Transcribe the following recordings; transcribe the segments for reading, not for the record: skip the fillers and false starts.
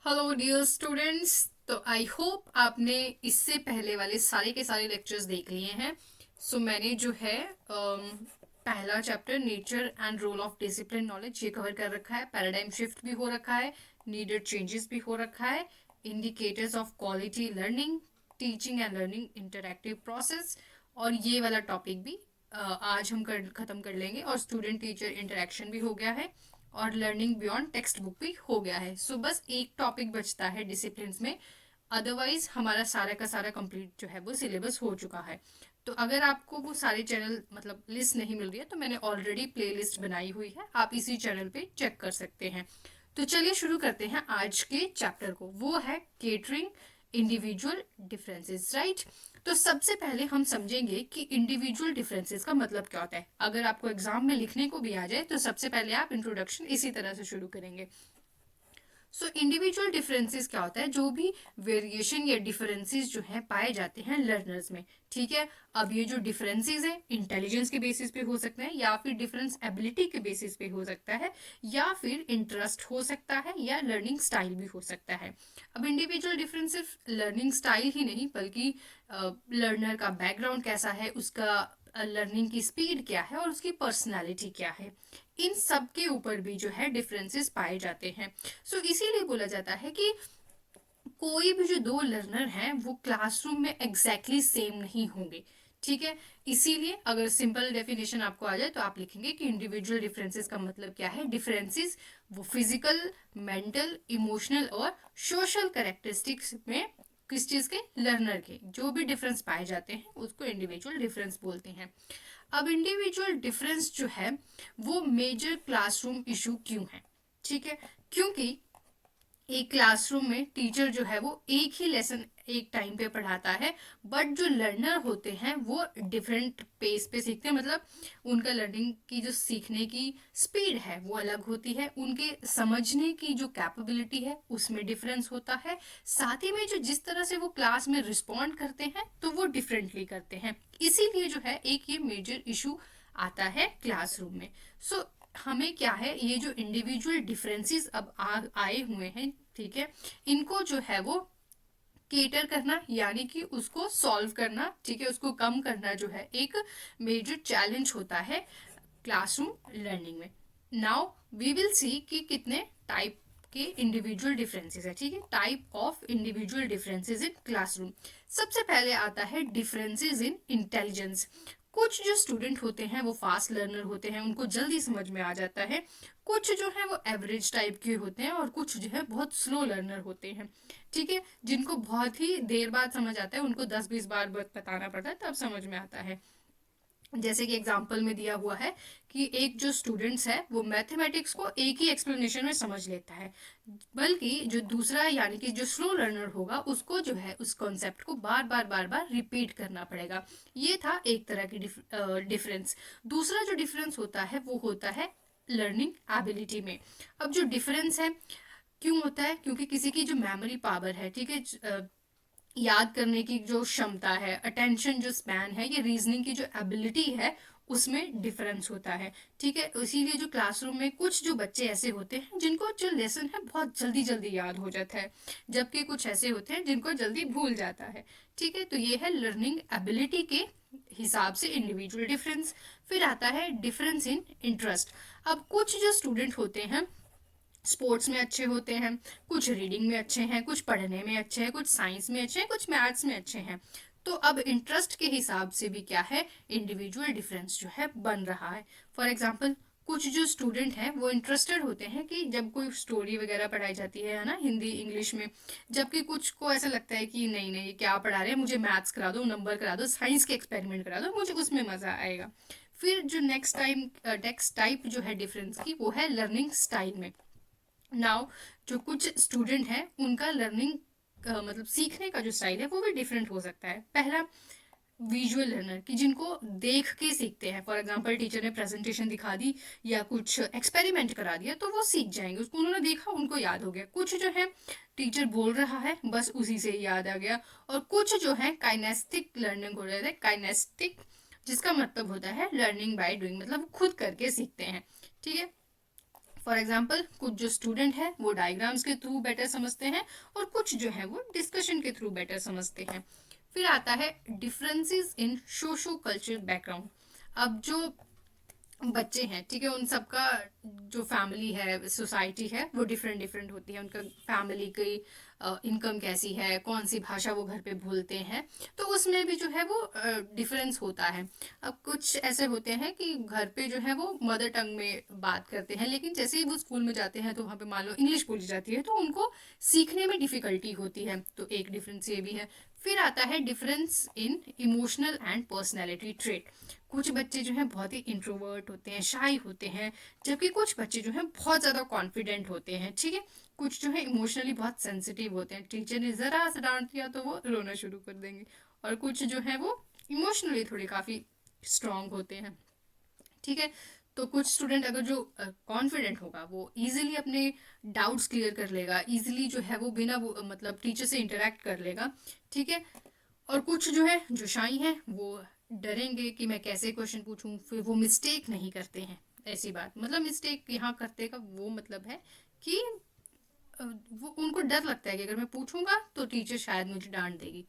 Hello dear students. तो I hope आपने इससे पहले वाले सारे के सारे लेक्चर्स देख लिए हैं। मैंने जो है पहला chapter nature and role of discipline knowledge ये कवर कर रखा है। पैराडाइम शिफ्ट भी हो रखा है, नीडेड चेंजेस भी हो रखा है, indicators of quality learning, teaching and learning interactive process, और ये वाला टॉपिक भी आज हम खत्म कर लेंगे। और स्टूडेंट टीचर इंटरेक्शन भी हो गया है और लर्निंग बियॉन्ड टेक्स्ट बुक भी हो गया है। बस एक टॉपिक बचता है डिसिप्लिन में। अदरवाइज हमारा सारा का सारा कंप्लीट जो है वो सिलेबस हो चुका है। तो अगर आपको वो सारे चैनल मतलब लिस्ट नहीं मिल रही है तो मैंने ऑलरेडी प्ले लिस्ट बनाई हुई है, आप इसी चैनल पे चेक कर सकते हैं। तो चलिए शुरू करते हैं आज के चैप्टर को। वो है केटरिंग इंडिविजुअल डिफरेंसेस, राइट। तो सबसे पहले हम समझेंगे कि इंडिविजुअल डिफरेंसेस का मतलब क्या होता है। अगर आपको एग्जाम में लिखने को भी आ जाए तो सबसे पहले आप इंट्रोडक्शन इसी तरह से शुरू करेंगे। इंडिविजुअल डिफरेंसेस क्या होता है? जो भी वेरिएशन या डिफरेंसेस जो है पाए जाते हैं लर्नर्स में, ठीक है। अब ये जो डिफरेंसेस है इंटेलिजेंस के बेसिस पे हो सकते हैं, या फिर डिफरेंस एबिलिटी के बेसिस पे हो सकता है, या फिर इंटरेस्ट हो सकता है, या लर्निंग स्टाइल भी हो सकता है। अब इंडिविजुअल डिफरेंस सिर्फ लर्निंग स्टाइल ही नहीं बल्कि लर्नर का बैकग्राउंड कैसा है, उसका लर्निंग की स्पीड क्या है और उसकी पर्सनालिटी क्या है, इन सब के ऊपर भी जो है डिफरेंसेस पाए जाते हैं। इसीलिए बोला जाता है कि कोई भी जो दो लर्नर हैं वो क्लासरूम में एग्जैक्टली सेम नहीं होंगे, ठीक है। इसीलिए अगर सिंपल डेफिनेशन आपको आ जाए तो आप लिखेंगे कि इंडिविजुअल डिफरेंसेस का मतलब क्या है। डिफरेंसेस वो फिजिकल, मेंटल, इमोशनल और सोशल कैरेक्टरिस्टिक्स में किस चीज के, लर्नर के जो भी डिफरेंस पाए जाते हैं उसको इंडिविजुअल डिफरेंस बोलते हैं। अब इंडिविजुअल डिफरेंस जो है वो मेजर क्लासरूम इशू क्यों है, ठीक है। क्योंकि एक क्लासरूम में टीचर जो है वो एक ही लेसन एक टाइम पे पढ़ाता है, बट जो लर्नर होते हैं वो डिफरेंट पेस पे सीखते हैं। मतलब उनका लर्निंग की जो सीखने की स्पीड है वो अलग होती है, उनके समझने की जो कैपेबिलिटी है उसमें डिफरेंस होता है। साथ ही में जो जिस तरह से वो क्लास में रिस्पॉन्ड करते हैं तो वो डिफरेंटली करते हैं। इसीलिए जो है एक ये मेजर इशू आता है क्लासरूम में। हमें क्या है, ये जो इंडिविजुअल डिफरेंसेस अब आए हुए हैं, ठीक है, इनको जो है वो केटर करना यानी कि उसको सॉल्व करना, ठीक है, उसको कम करना जो है एक मेजर चैलेंज होता है क्लासरूम लर्निंग में। नाउ वी विल सी कि कितने टाइप के इंडिविजुअल डिफरेंसेस है, ठीक है। Type of individual differences in classroom. सबसे पहले आता है डिफरेंसेस इन इंटेलिजेंस। कुछ जो स्टूडेंट होते हैं वो फास्ट लर्नर होते हैं, उनको जल्दी समझ में आ जाता है। कुछ जो है वो एवरेज टाइप के होते हैं और कुछ जो है बहुत स्लो लर्नर होते हैं, ठीक है, जिनको बहुत ही देर बाद समझ आता है, उनको 10-20 बार बताना पड़ता है तब समझ में आता है। जैसे कि एग्जाम्पल में दिया हुआ है कि एक जो स्टूडेंट्स है वो मैथमेटिक्स को एक ही एक्सप्लेनेशन में समझ लेता है, बल्कि जो दूसरा यानी कि जो स्लो लर्नर होगा उसको जो है उस कॉन्सेप्ट को बार बार रिपीट करना पड़ेगा। ये था एक तरह की डिफरेंस। दूसरा जो डिफरेंस होता है वो होता है लर्निंग एबिलिटी में। अब जो डिफरेंस है क्यों होता है? क्योंकि किसी की जो मेमोरी पावर है, ठीक है, याद करने की जो क्षमता है, अटेंशन जो स्पैन है, ये रीजनिंग की जो एबिलिटी है उसमें डिफरेंस होता है, ठीक है। इसीलिए जो क्लासरूम में कुछ जो बच्चे ऐसे होते हैं जिनको जो लेसन है बहुत जल्दी जल्दी याद हो जाता है, जबकि कुछ ऐसे होते हैं जिनको जल्दी भूल जाता है, ठीक है। तो ये है लर्निंग एबिलिटी के हिसाब से इंडिविजुअल डिफरेंस। फिर आता है डिफरेंस इन इंटरेस्ट। अब कुछ जो स्टूडेंट होते हैं स्पोर्ट्स में अच्छे होते हैं, कुछ रीडिंग में अच्छे हैं, कुछ पढ़ने में अच्छे हैं, कुछ साइंस में अच्छे हैं, कुछ मैथ्स में अच्छे हैं। तो अब इंटरेस्ट के हिसाब से भी क्या है, इंडिविजुअल डिफरेंस जो है बन रहा है। फॉर एग्जाम्पल कुछ जो स्टूडेंट हैं वो इंटरेस्टेड होते हैं कि जब कोई स्टोरी वगैरह पढ़ाई जाती है ना, हिंदी इंग्लिश में, जबकि कुछ को ऐसा लगता है कि नहीं नहीं क्या पढ़ा रहे हैं, मुझे मैथ्स करा दो, नंबर करा दो, साइंस के एक्सपेरिमेंट करा दो, मुझे उसमें मजा आएगा। फिर जो नेक्स्ट टाइप जो है डिफरेंस की वो है लर्निंग स्टाइल में। नाउ जो कुछ स्टूडेंट हैं उनका लर्निंग मतलब सीखने का जो स्टाइल है वो भी डिफरेंट हो सकता है। पहला विजुअल लर्नर की जिनको देख के सीखते हैं। फॉर एग्जांपल टीचर ने प्रेजेंटेशन दिखा दी या कुछ एक्सपेरिमेंट करा दिया तो वो सीख जाएंगे, उसको उन्होंने देखा उनको याद हो गया। कुछ जो है टीचर बोल रहा है बस उसी से याद आ गया। और कुछ जो है काइनेस्टिक लर्निंग हो जाता है। काइनेस्टिक जिसका मतलब होता है लर्निंग बाय डूइंग, मतलब खुद करके सीखते हैं, ठीक है। फॉर एग्जाम्पल कुछ जो स्टूडेंट है वो डायग्राम्स के थ्रू बेटर समझते हैं और कुछ जो है वो डिस्कशन के थ्रू बेटर समझते हैं। फिर आता है differences in socio cultural background. अब जो बच्चे हैं, ठीक है, उन सबका जो फैमिली है, सोसाइटी है, वो डिफरेंट डिफरेंट होती है। उनका फैमिली की इनकम कैसी है, कौन सी भाषा वो घर पे बोलते हैं, तो उसमें भी जो है वो डिफरेंस होता है। अब कुछ ऐसे होते हैं कि घर पे जो है वो मदर टंग में बात करते हैं, लेकिन जैसे ही वो स्कूल में जाते हैं तो वहाँ पे मान लो इंग्लिश बोली जाती है, तो उनको सीखने में डिफिकल्टी होती है। तो एक डिफरेंस ये भी है। फिर आता है difference in emotional and personality trait. कुछ बच्चे जो हैं बहुत ही इंट्रोवर्ट होते हैं, शाई होते हैं, जबकि कुछ बच्चे जो हैं बहुत ज़्यादा कॉन्फिडेंट होते हैं, ठीक है। कुछ जो है इमोशनली बहुत सेंसिटिव होते हैं, टीचर ने ज़रा सा डांट दिया तो वो रोना शुरू कर देंगे। और कुछ जो है वो इमोशनली थोड़े काफ़ी स्ट्रांग होते हैं, ठीक है। तो कुछ स्टूडेंट अगर जो कॉन्फिडेंट होगा वो इजीली अपने डाउट्स क्लियर कर लेगा, इजीली जो है वो बिना वो मतलब टीचर से इंटरेक्ट कर लेगा, ठीक है। और कुछ जो है जो शाई हैं वो डरेंगे कि मैं कैसे क्वेश्चन पूछूं, फिर वो मिस्टेक नहीं करते हैं। ऐसी बात, मतलब मिस्टेक यहाँ करते का वो मतलब है कि वो उनको डर लगता है कि अगर मैं पूछूंगा तो टीचर शायद मुझे डांट देगी।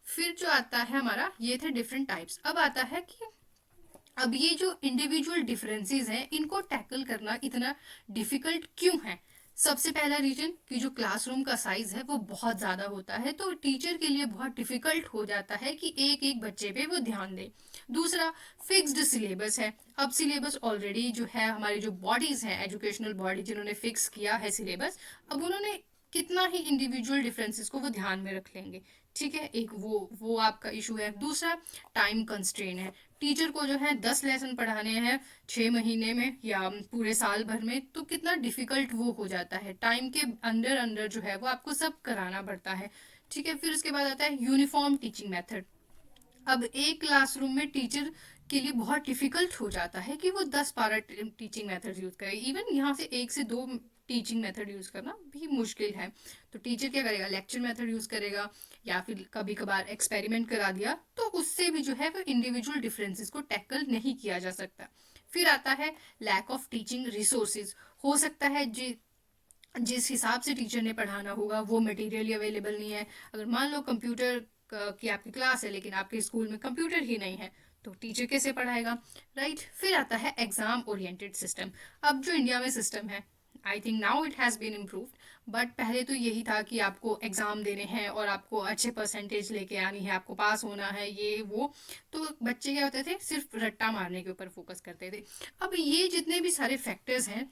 फिर जो आता है हमारा, ये थे डिफरेंट टाइप्स। अब आता है कि अब ये जो इंडिविजुअल डिफरेंसेस हैं इनको टैकल करना इतना डिफिकल्ट क्यों है। सबसे पहला रीजन कि जो क्लासरूम का साइज है वो बहुत ज़्यादा होता है, तो टीचर के लिए बहुत डिफिकल्ट हो जाता है कि एक एक बच्चे पे वो ध्यान दे। दूसरा, फिक्स्ड सिलेबस है। अब सिलेबस ऑलरेडी जो है हमारी जो बॉडीज़ हैं, एजुकेशनल बॉडी जिन्होंने फिक्स किया है सिलेबस, अब उन्होंने कितना ही इंडिविजुअल डिफरेंसेस को वो ध्यान में रख लेंगे, ठीक है। एक वो आपका इशू है। दूसरा, टाइम कंस्ट्रेन है। टीचर को जो है 10 लेसन पढ़ाने हैं 6 महीने में या पूरे साल भर में, तो कितना डिफिकल्ट वो हो जाता है। टाइम के अंदर अंदर जो है वो आपको सब कराना पड़ता है, ठीक है। फिर उसके बाद आता है यूनिफॉर्म टीचिंग मेथड। अब एक क्लासरूम में टीचर के लिए बहुत डिफिकल्ट हो जाता है कि वो 10-12 टीचिंग मेथड यूज करे। इवन यहाँ से 1 से 2 टीचिंग मेथड यूज करना भी मुश्किल है। तो टीचर क्या करेगा, लेक्चर मेथड यूज करेगा या फिर कभी कभार एक्सपेरिमेंट करा दिया, तो उससे भी जो है वो इंडिविजुअल डिफरेंसेस को टैकल नहीं किया जा सकता। फिर आता है लैक ऑफ टीचिंग रिसोर्सेज। हो सकता है जिस हिसाब से टीचर ने पढ़ाना होगा वो मटेरियल अवेलेबल नहीं है। अगर मान लो कंप्यूटर की आपकी क्लास है लेकिन आपके स्कूल में कंप्यूटर ही नहीं है, तो टीचर कैसे पढ़ाएगा, राइट। फिर आता है एग्जाम ओरिएंटेड सिस्टम। अब जो इंडिया में सिस्टम है, I think now it has been improved, but पहले तो यही था कि आपको एग्ज़ाम देने हैं और आपको अच्छे परसेंटेज लेके आनी है, आपको पास होना है, ये वो। तो बच्चे क्या होते थे, सिर्फ रट्टा मारने के ऊपर फोकस करते थे। अब ये जितने भी सारे फैक्टर्स हैं,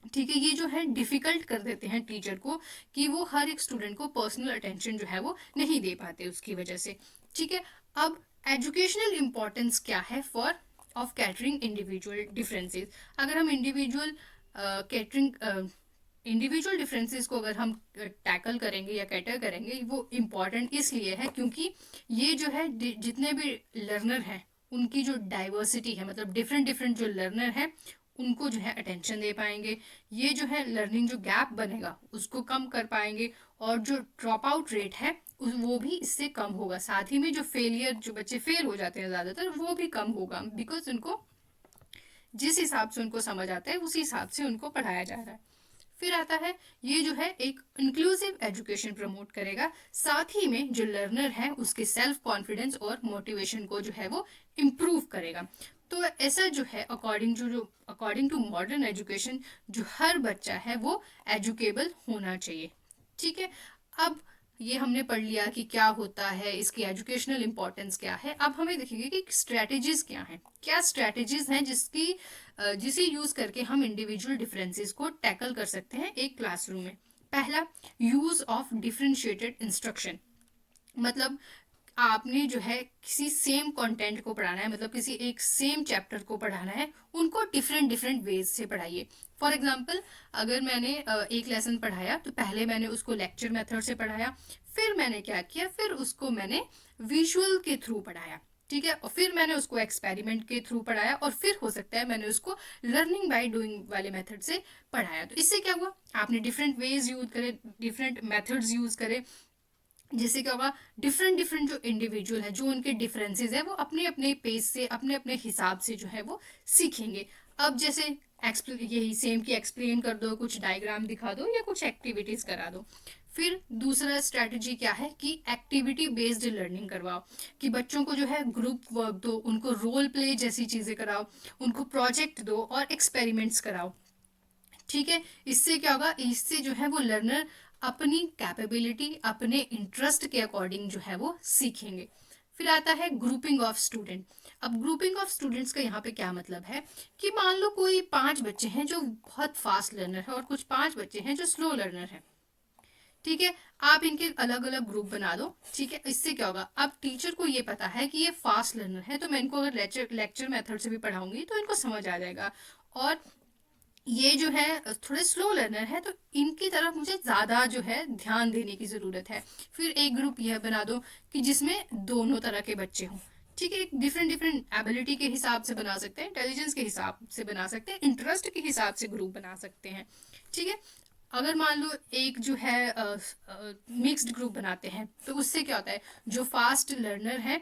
ठीक है, ये जो है डिफिकल्ट कर देते हैं टीचर को कि वो हर एक स्टूडेंट को पर्सनल अटेंशन जो है वो नहीं दे पाते उसकी वजह से, ठीक है। अब एजुकेशनल इम्पोर्टेंस क्या है for of catering individual differences. अगर हम इंडिविजुअल डिफरेंसेस को अगर हम टैकल करेंगे या कैटर करेंगे, वो इम्पॉर्टेंट इसलिए है क्योंकि ये जो है जितने भी लर्नर हैं उनकी जो डाइवर्सिटी है, मतलब डिफरेंट डिफरेंट जो लर्नर हैं उनको जो है अटेंशन दे पाएंगे। ये जो है लर्निंग जो गैप बनेगा उसको कम कर पाएंगे, और जो ड्रॉप आउट रेट है वो भी इससे कम होगा। साथ ही में जो फेलियर, जो बच्चे फेल हो जाते हैं ज़्यादातर, वो भी कम होगा, बिकॉज उनको जिस हिसाब से उनको समझ आता है उसी हिसाब से उनको पढ़ाया जा रहा है। फिर आता है, ये जो है एक इंक्लूसिव एजुकेशन प्रमोट करेगा, साथ ही में जो लर्नर है उसके सेल्फ कॉन्फिडेंस और मोटिवेशन को जो है वो इम्प्रूव करेगा। तो ऐसा जो है अकॉर्डिंग टू मॉडर्न एजुकेशन, जो हर बच्चा है वो एजुकेबल होना चाहिए, ठीक है। अब ये हमने पढ़ लिया कि क्या होता है, इसकी एजुकेशनल इंपॉर्टेंस क्या है। अब हमें देखेंगे कि स्ट्रैटेजीज क्या हैं, क्या स्ट्रैटेजीज हैं जिसे यूज करके हम इंडिविजुअल डिफरेंसेस को टैकल कर सकते हैं एक क्लासरूम में। पहला, यूज ऑफ डिफरेंशिएटेड इंस्ट्रक्शन। मतलब आपने जो है किसी सेम कंटेंट को पढ़ाना है, मतलब किसी एक सेम चैप्टर को पढ़ाना है, उनको डिफरेंट डिफरेंट वेज से पढ़ाइए। फॉर एग्जांपल, अगर मैंने एक लेसन पढ़ाया तो पहले मैंने उसको लेक्चर मेथड से पढ़ाया, फिर मैंने क्या किया, फिर उसको मैंने विजुअल के थ्रू पढ़ाया, ठीक है, और फिर मैंने उसको एक्सपेरिमेंट के थ्रू पढ़ाया, और फिर हो सकता है मैंने उसको लर्निंग बाय डूइंग वाले मेथड से पढ़ाया। तो इससे क्या हुआ, आपने डिफरेंट वेज यूज करे, डिफरेंट मेथड्स यूज करे, जिससे क्या होगा, डिफरेंट डिफरेंट जो इंडिविजुअल है, जो उनके डिफरेंसेस है, वो अपने अपने पेस से, अपने अपने हिसाब से जो है वो सीखेंगे। अब जैसे यही सेम की एक्सप्लेन कर दो, कुछ डायग्राम दिखा दो या कुछ एक्टिविटीज करा दो। फिर दूसरा स्ट्रैटेजी क्या है कि एक्टिविटी बेस्ड लर्निंग करवाओ, कि बच्चों को जो है ग्रुप वर्क दो, उनको रोल प्ले जैसी चीज़ें कराओ, उनको प्रोजेक्ट दो और एक्सपेरिमेंट्स कराओ। ठीक है, इससे क्या होगा, इससे जो है वो लर्नर अपनी कैपेबिलिटी, अपने इंटरेस्ट के अकॉर्डिंग जो है वो सीखेंगे। फिर आता है ग्रुपिंग ऑफ स्टूडेंट। अब ग्रुपिंग ऑफ स्टूडेंट्स का यहाँ पे क्या मतलब है कि मान लो कोई 5 बच्चे हैं जो बहुत फास्ट लर्नर है और कुछ 5 बच्चे हैं जो स्लो लर्नर है। ठीक है, आप इनके अलग अलग ग्रुप बना दो। ठीक है, इससे क्या होगा, अब टीचर को ये पता है कि ये फास्ट लर्नर है, तो मैं इनको अगर लेक्चर मेथड से भी पढ़ाऊंगी तो इनको समझ आ जाएगा। और ये जो है थोड़े स्लो लर्नर है, तो इनकी तरफ मुझे ज़्यादा जो है ध्यान देने की ज़रूरत है। फिर एक ग्रुप यह बना दो कि जिसमें दोनों तरह के बच्चे हों। ठीक है, डिफरेंट डिफरेंट एबिलिटी के हिसाब से बना सकते हैं, इंटेलिजेंस के हिसाब से बना सकते हैं, इंटरेस्ट के हिसाब से ग्रुप बना सकते हैं। ठीक है, अगर मान लो एक जो है मिक्स्ड ग्रुप बनाते हैं, तो उससे क्या होता है, जो फास्ट लर्नर है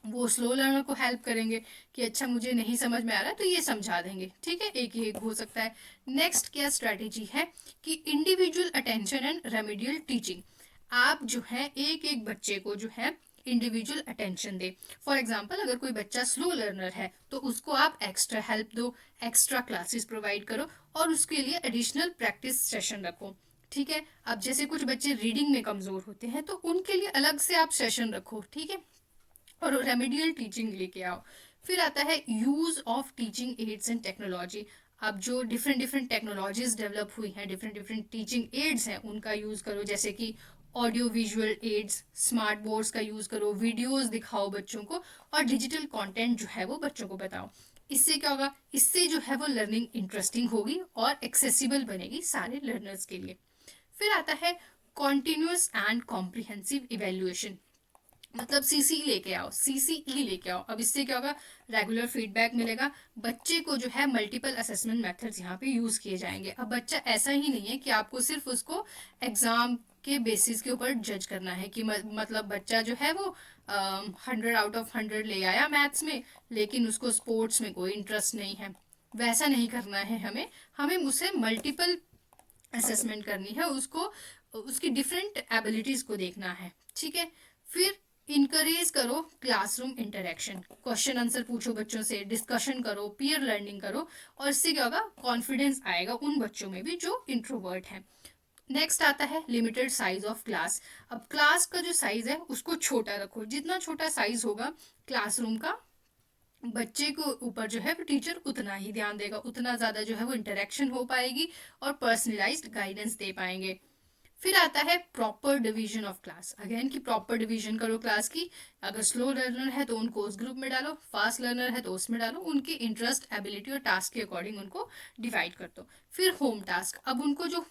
वो स्लो लर्नर को हेल्प करेंगे कि अच्छा मुझे नहीं समझ में आ रहा है तो ये समझा देंगे। ठीक है, एक ये हो सकता है। नेक्स्ट क्या स्ट्रेटेजी है कि individual attention and remedial teaching. आप जो है एक एक बच्चे को जो है individual attention they. For example, अगर कोई बच्चा स्लो लर्नर है तो उसको आप एक्स्ट्रा हेल्प दो, एक्स्ट्रा क्लासेस प्रोवाइड करो और उसके लिए एडिशनल प्रैक्टिस सेशन रखो। ठीक है, अब जैसे कुछ बच्चे रीडिंग में कमजोर होते हैं तो उनके लिए अलग से आप सेशन रखो। ठीक है, और रेमेडियल टीचिंग लेके आओ। फिर आता है use of teaching ads and technology. अब जो डिफरेंट डिफरेंट टेक्नोलॉजीज डेवलप हुई हैं, डिफरेंट डिफरेंट टीचिंग एड्स हैं, उनका यूज करो, जैसे कि audio visual aids, smart boards का यूज करो, वीडियोस दिखाओ बच्चों को और डिजिटल कंटेंट जो है वो बच्चों को बताओ। इससे क्या होगा, इससे जो है वो लर्निंग इंटरेस्टिंग होगी और एक्सेसिबल बनेगी सारे लर्नर्स के लिए। फिर आता है कॉन्टिन्यूस एंड कॉम्प्रिहेंसिव इवेल्युएशन। मतलब सीसी लेके आओ, सीसीई लेके आओ। अब इससे क्या होगा, रेगुलर फीडबैक मिलेगा, बच्चे को जो है मल्टीपल असेसमेंट मेथड्स यहाँ पे यूज किए जाएंगे। अब बच्चा ऐसा ही नहीं है कि आपको सिर्फ उसको एग्जाम के बेसिस के ऊपर जज करना है कि मतलब बच्चा जो है वो 100 आउट ऑफ 100 ले आया मैथ्स में, लेकिन उसको स्पोर्ट्स में कोई इंटरेस्ट नहीं है। वैसा नहीं करना है हमें। हमें उसे मल्टीपल असेसमेंट करनी है, उसको उसकी डिफरेंट एबिलिटीज को देखना है। ठीक है, फिर इनकरेज करो क्लासरूम इंटरेक्शन, क्वेश्चन आंसर पूछो बच्चों से, डिस्कशन करो, पीयर लर्निंग करो और इससे क्या होगा, कॉन्फिडेंस आएगा उन बच्चों में भी जो इंट्रोवर्ट हैं। नेक्स्ट आता है लिमिटेड साइज ऑफ क्लास। अब क्लास का जो साइज है उसको छोटा रखो, जितना छोटा साइज होगा क्लासरूम का, बच्चे को ऊपर जो है टीचर उतना ही ध्यान देगा, उतना ज़्यादा जो है वो इंटरेक्शन हो पाएगी और पर्सनलाइज्ड गाइडेंस दे पाएंगे। फिर आता है proper division of class. Again कि प्रॉपर डिवीजन करो क्लास की। अगर स्लो लर्नर है तो उनको उस ग्रुप में डालो, फास्ट लर्नर है तो उसमें डालो, उनके इंटरेस्ट, एबिलिटी और टास्क के अकॉर्डिंग उनको डिवाइड कर दो। फिर होम टास्क। अब उनको जो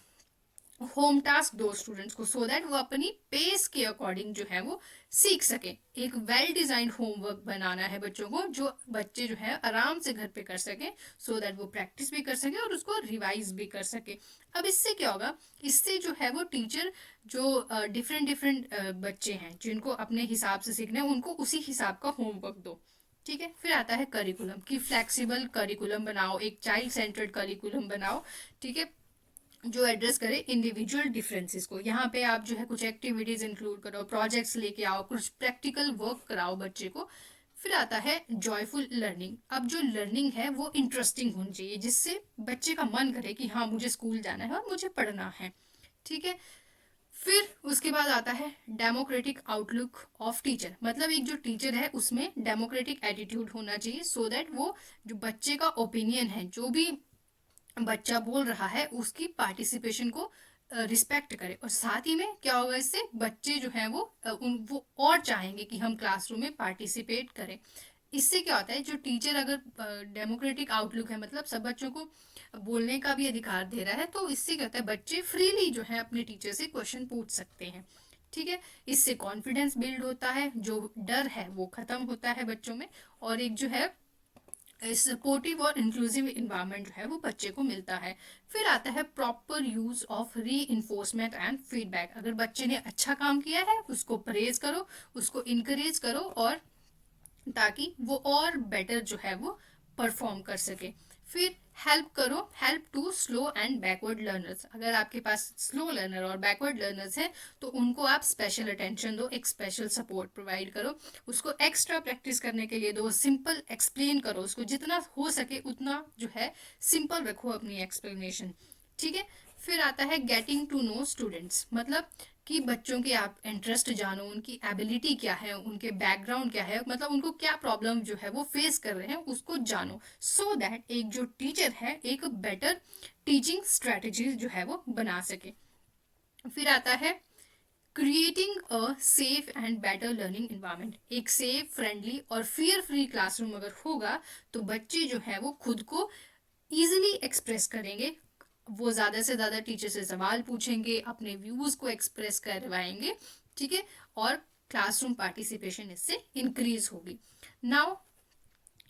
होम टास्क दो स्टूडेंट्स को, सो दैट वो अपनी पेस के अकॉर्डिंग जो है वो सीख सके। एक वेल डिजाइंड होमवर्क बनाना है बच्चों को, जो बच्चे जो है आराम से घर पे कर सके, सो दैट वो प्रैक्टिस भी कर सके और उसको रिवाइज भी कर सके। अब इससे क्या होगा, इससे जो है वो टीचर जो डिफरेंट डिफरेंट बच्चे हैं जिनको अपने हिसाब से सीखना है, उनको उसी हिसाब का होमवर्क दो। ठीक है, फिर आता है करिकुलम, कि फ्लेक्सिबल करिकुलम बनाओ, एक चाइल्ड सेंटर्ड करिकुलम बनाओ। ठीक है, जो एड्रेस करे इंडिविजुअल डिफरेंसेस को। यहाँ पे आप जो है कुछ एक्टिविटीज इंक्लूड करो, प्रोजेक्ट्स लेके आओ, कुछ प्रैक्टिकल वर्क कराओ बच्चे को। फिर आता है जॉयफुल लर्निंग। अब जो लर्निंग है वो इंटरेस्टिंग होनी चाहिए, जिससे बच्चे का मन करे कि हाँ मुझे स्कूल जाना है और मुझे पढ़ना है। ठीक है, फिर उसके बाद आता है डेमोक्रेटिक आउटलुक ऑफ टीचर। मतलब एक जो टीचर है उसमें डेमोक्रेटिक एटीट्यूड होना चाहिए, सो दैट वो जो बच्चे का ओपिनियन है, जो भी बच्चा बोल रहा है, उसकी पार्टिसिपेशन को रिस्पेक्ट करे। और साथ ही में क्या होगा, इससे बच्चे जो हैं वो और चाहेंगे कि हम क्लासरूम में पार्टिसिपेट करें। इससे क्या होता है, जो टीचर अगर डेमोक्रेटिक आउटलुक है, मतलब सब बच्चों को बोलने का भी अधिकार दे रहा है, तो इससे क्या होता है, बच्चे फ्रीली जो है अपने टीचर से क्वेश्चन पूछ सकते हैं। ठीक है, इससे कॉन्फिडेंस बिल्ड होता है, जो डर है वो खत्म होता है बच्चों में, और एक जो है सपोर्टिव और इंक्लूसिव इन्वायरमेंट जो है वो बच्चे को मिलता है। फिर आता है प्रॉपर यूज ऑफ री इन्फोर्समेंट एंड फीडबैक। अगर बच्चे ने अच्छा काम किया है उसको प्रेज करो, उसको इनकरेज करो, और ताकि वो और बेटर जो है वो परफॉर्म कर सके। फिर हेल्प करो, help to slow and backward learners. अगर आपके पास स्लो लर्नर और बैकवर्ड लर्नर्स हैं तो उनको आप स्पेशल अटेंशन दो, एक स्पेशल सपोर्ट प्रोवाइड करो, उसको एक्स्ट्रा प्रैक्टिस करने के लिए दो, सिंपल एक्सप्लेन करो, उसको जितना हो सके उतना जो है सिंपल रखो अपनी एक्सप्लेनेशन। ठीक है। फिर आता है गेटिंग टू नो स्टूडेंट्स, मतलब कि बच्चों के आप इंटरेस्ट जानो, उनकी एबिलिटी क्या है, उनके बैकग्राउंड क्या है, मतलब उनको क्या प्रॉब्लम जो है वो फेस कर रहे हैं उसको जानो, सो दैट एक जो टीचर है एक बेटर टीचिंग स्ट्रेटजी जो है वो बना सके। फिर आता है creating a safe and better learning environment. एक सेफ, फ्रेंडली और फियर फ्री क्लासरूम अगर होगा तो बच्चे जो है वो खुद को ईजिली एक्सप्रेस करेंगे, वो ज़्यादा से ज़्यादा टीचर से सवाल पूछेंगे, अपने व्यूज़ को एक्सप्रेस करवाएंगे। ठीक है। और क्लासरूम पार्टिसिपेशन इससे इंक्रीज होगी। नाउ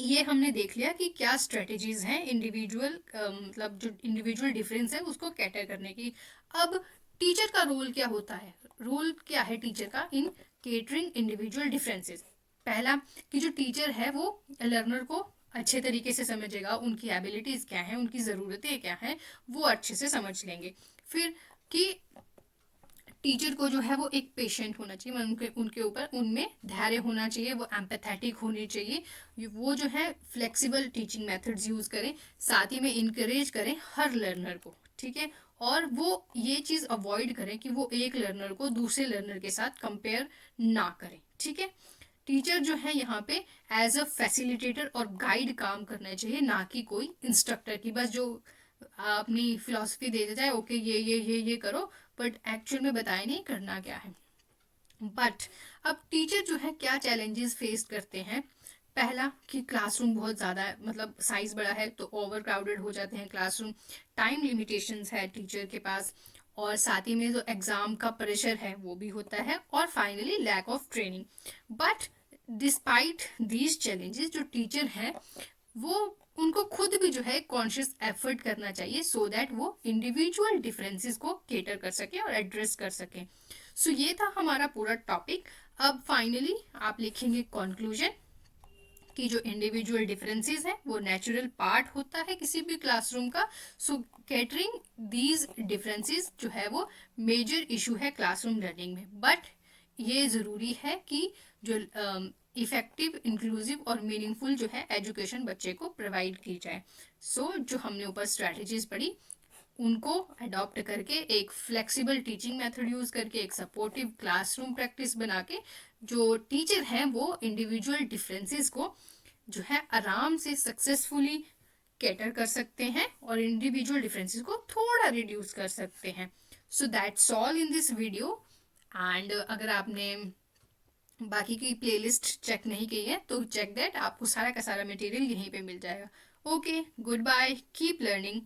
ये हमने देख लिया कि क्या स्ट्रेटजीज हैं इंडिविजुअल, मतलब जो इंडिविजुअल डिफरेंस है उसको कैटर करने की। अब टीचर का रोल क्या होता है, रोल क्या है टीचर का इन केटरिंग इंडिविजुअल डिफरेंसेस। पहला कि जो टीचर है वो लर्नर को अच्छे तरीके से समझेगा, उनकी एबिलिटीज क्या है, उनकी ज़रूरतें क्या हैं, वो अच्छे से समझ लेंगे। फिर कि टीचर को जो है वो एक पेशेंट होना चाहिए, उनके उनके ऊपर उनमें धैर्य होना चाहिए, वो एम्पैथेटिक होनी चाहिए, वो जो है फ्लेक्सिबल टीचिंग मेथड्स यूज़ करें, साथ ही में इनकरेज करें हर लर्नर को। ठीक है। और वो ये चीज़ अवॉइड करें कि वो एक लर्नर को दूसरे लर्नर के साथ कंपेयर ना करें। ठीक है। टीचर जो है यहाँ पे एज अ फैसिलिटेटर और गाइड काम करना चाहिए, ना कि कोई इंस्ट्रक्टर की बस जो अपनी फिलॉसफी दे देता है, ओके ये करो, बट एक्चुअल में बताए नहीं करना क्या है। बट अब टीचर जो है क्या चैलेंजेस फेस करते हैं। पहला कि क्लासरूम बहुत ज़्यादा है, मतलब साइज बड़ा है तो ओवर क्राउडेड हो जाते हैं क्लासरूम, टाइम लिमिटेशंस है टीचर के पास, और साथ ही में जो एग्ज़ाम का प्रेशर है वो भी होता है, और finally lack of training. But despite these challenges जो टीचर हैं वो उनको खुद भी जो है कॉन्शियस एफर्ट करना चाहिए, सो दैट वो इंडिविजुअल डिफरेंसेस को केटर कर सके और एड्रेस कर सके। सो ये था हमारा पूरा टॉपिक। अब फाइनली आप लिखेंगे कंक्लूजन कि जो इंडिविजुअल डिफरेंसेस हैं वो नेचुरल पार्ट होता है किसी भी क्लासरूम का। सो कैटरिंग दीज डिफरेंसेस जो है वो मेजर इशू है क्लासरूम लर्निंग में, बट ये ज़रूरी है कि जो इफेक्टिव, इंक्लूसिव और मीनिंगफुल जो है एजुकेशन बच्चे को प्रोवाइड की जाए। सो जो हमने ऊपर स्ट्रैटेजीज पढ़ी उनको अडॉप्ट करके, एक फ्लेक्सिबल टीचिंग मेथड यूज करके, एक सपोर्टिव क्लासरूम प्रैक्टिस बना के, जो टीचर हैं वो इंडिविजुअल डिफरेंसेस को जो है आराम से सक्सेसफुली कैटर कर सकते हैं और इंडिविजुअल डिफरेंसेस को थोड़ा रिड्यूस कर सकते हैं। So that's all in this video. And अगर आपने बाकी की प्लेलिस्ट चेक नहीं की है तो चेक दैट, आपको सारा का सारा मटेरियल यहीं पे मिल जाएगा। Okay, good bye, keep learning.